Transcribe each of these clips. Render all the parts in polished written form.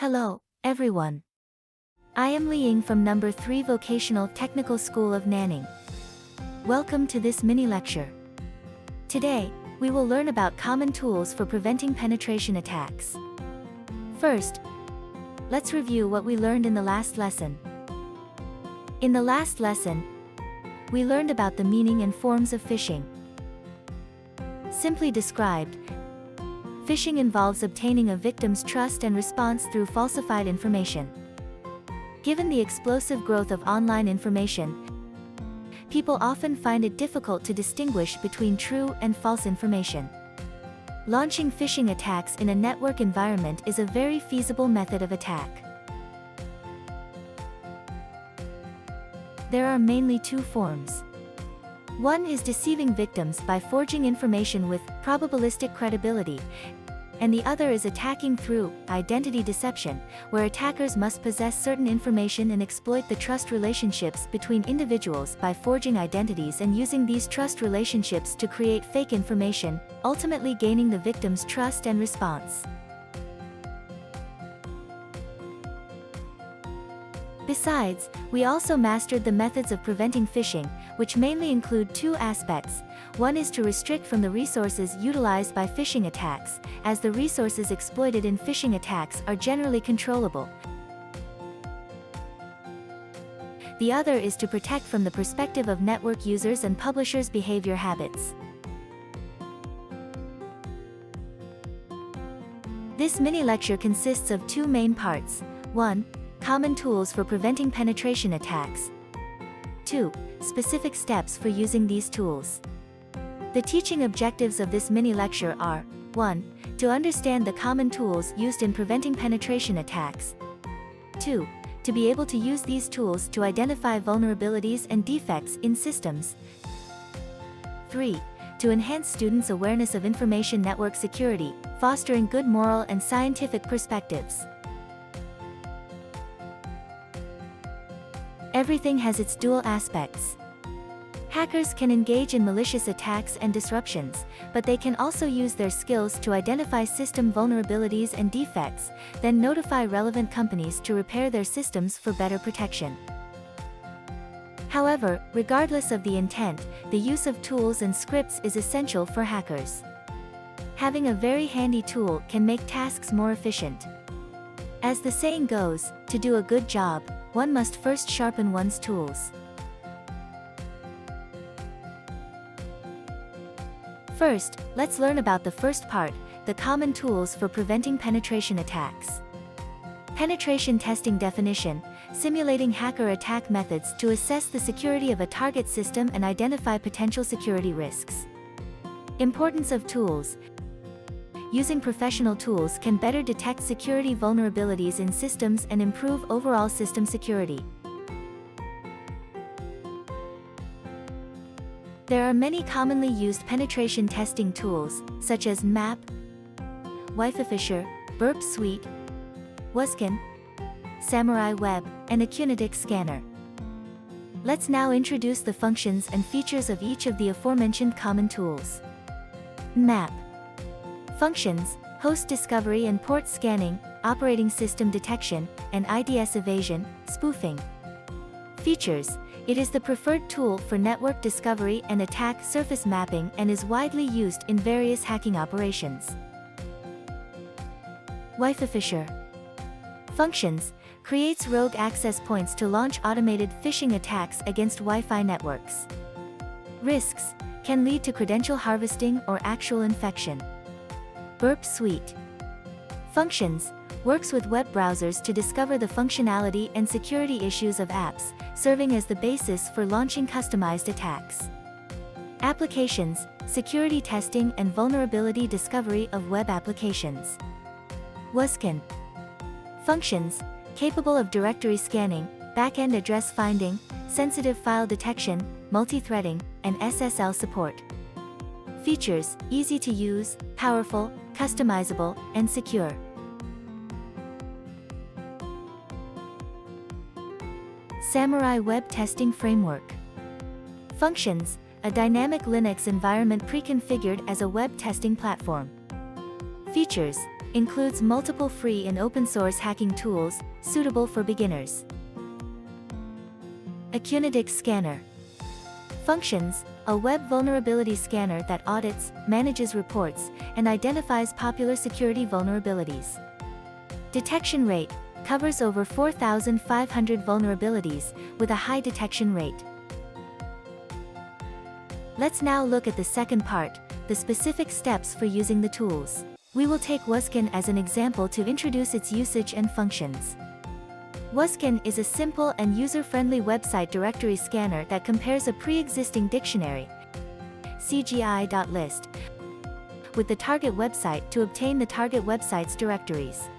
Hello, everyone. I am Li Ying from number 3 Vocational Technical School of Nanning. Welcome to this mini lecture. Today, we will learn about common tools for preventing penetration attacks. First, let's review what we learned in the last lesson. In the last lesson, we learned about the meaning and forms of phishing. Simply described, phishing involves obtaining a victim's trust and response through falsified information. Given the explosive growth of online information, people often find it difficult to distinguish between true and false information. Launching phishing attacks in a network environment is a very feasible method of attack. There are mainly two forms. One is deceiving victims by forging information with probabilistic credibility, and the other is attacking through identity deception, where attackers must possess certain information and exploit the trust relationships between individuals by forging identities and using these trust relationships to create fake information, ultimately gaining the victim's trust and response. Besides, we also mastered the methods of preventing phishing, which mainly include two aspects. One is to restrict from the resources utilized by phishing attacks, as the resources exploited in phishing attacks are generally controllable. The other is to protect from the perspective of network users and publishers' behavior habits. This mini lecture consists of two main parts. 1. Common tools for preventing penetration attacks. 2. Specific steps for using these tools. The teaching objectives of this mini lecture are: 1. To understand the common tools used in preventing penetration attacks. 2. To be able to use these tools to identify vulnerabilities and defects in systems. 3. To enhance students' awareness of information network security, fostering good moral and scientific perspectives. Everything has its dual aspects. Hackers can engage in malicious attacks and disruptions, but they can also use their skills to identify system vulnerabilities and defects, then notify relevant companies to repair their systems for better protection. However, regardless of the intent, the use of tools and scripts is essential for hackers. Having a very handy tool can make tasks more efficient. As the saying goes, to do a good job, one must first sharpen one's tools. First, let's learn about the first part, the common tools for preventing penetration attacks. Penetration testing definition: simulating hacker attack methods to assess the security of a target system and identify potential security risks. Importance of tools: using professional tools can better detect security vulnerabilities in systems and improve overall system security. There are many commonly used penetration testing tools, such as MAP, Wifi-Fisher, Burp Suite, Waskin, Samurai Web, and Acunetix Scanner. Let's now introduce the functions and features of each of the aforementioned common tools. MAP. Functions: host discovery and port scanning, operating system detection, and IDS evasion, spoofing. Features: it is the preferred tool for network discovery and attack surface mapping and is widely used in various hacking operations. Wifi-Fisher. Functions: creates rogue access points to launch automated phishing attacks against Wi-Fi networks. Risks: can lead to credential harvesting or actual infection. Burp Suite. Functions: works with web browsers to discover the functionality and security issues of apps, serving as the basis for launching customized attacks. Applications: security testing and vulnerability discovery of web applications. Waskin. Functions: capable of directory scanning, back-end address finding, sensitive file detection, multi-threading, and SSL support. Features: easy to use, powerful, customizable, and secure. Samurai Web Testing Framework. Functions: a dynamic Linux environment pre-configured as a web testing platform. Features: includes multiple free and open source hacking tools, suitable for beginners. Acunetix Scanner. Functions: a web vulnerability scanner that audits, manages reports, and identifies popular security vulnerabilities. Detection rate: covers over 4,500 vulnerabilities, with a high detection rate. Let's now look at the second part, the specific steps for using the tools. We will take Wuskin as an example to introduce its usage and functions. Wuskin is a simple and user-friendly website directory scanner that compares a pre-existing dictionary, CGI.list, with the target website to obtain the target website's directories.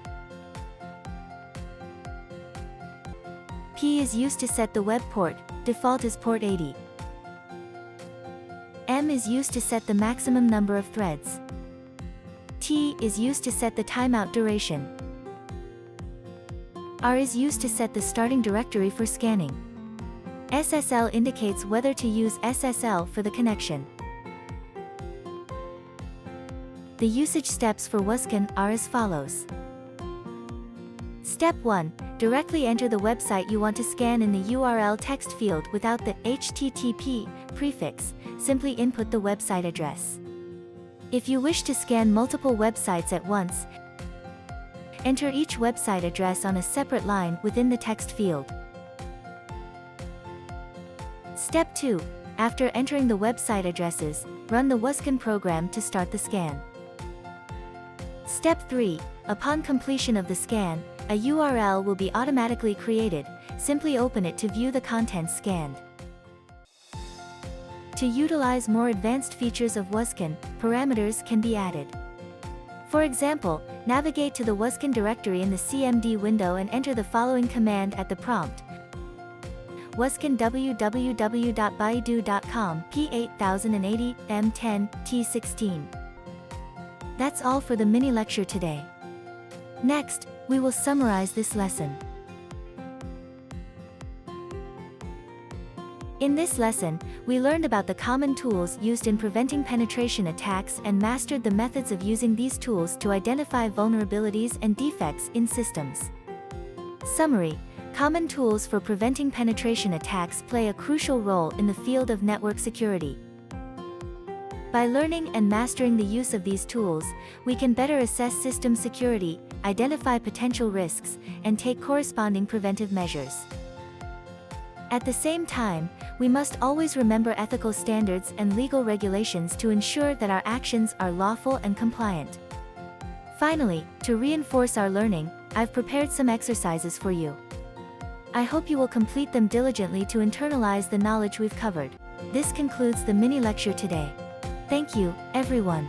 P is used to set the web port, default is port 80. M is used to set the maximum number of threads. T is used to set the timeout duration. R is used to set the starting directory for scanning. SSL indicates whether to use SSL for the connection. The usage steps for Wuskin are as follows. Step 1. Directly enter the website you want to scan in the URL text field without the HTTP prefix, simply input the website address. If you wish to scan multiple websites at once, enter each website address on a separate line within the text field. Step 2. After entering the website addresses, run the Wuskin program to start the scan. Step 3. Upon completion of the scan, a URL will be automatically created. Simply open it to view the contents scanned. To utilize more advanced features of Wuskin, parameters can be added. For example, navigate to the Wuskin directory in the CMD window and enter the following command at the prompt: Wuskin www.baidu.com P8080 M10 T16. That's all for the mini lecture today. Next, we will summarize this lesson. In this lesson, we learned about the common tools used in preventing penetration attacks and mastered the methods of using these tools to identify vulnerabilities and defects in systems. Summary: common tools for preventing penetration attacks play a crucial role in the field of network security. By learning and mastering the use of these tools, we can better assess system security, identify potential risks, and take corresponding preventive measures. At the same time, we must always remember ethical standards and legal regulations to ensure that our actions are lawful and compliant. Finally, to reinforce our learning, I've prepared some exercises for you. I hope you will complete them diligently to internalize the knowledge we've covered. This concludes the mini lecture today. Thank you, everyone.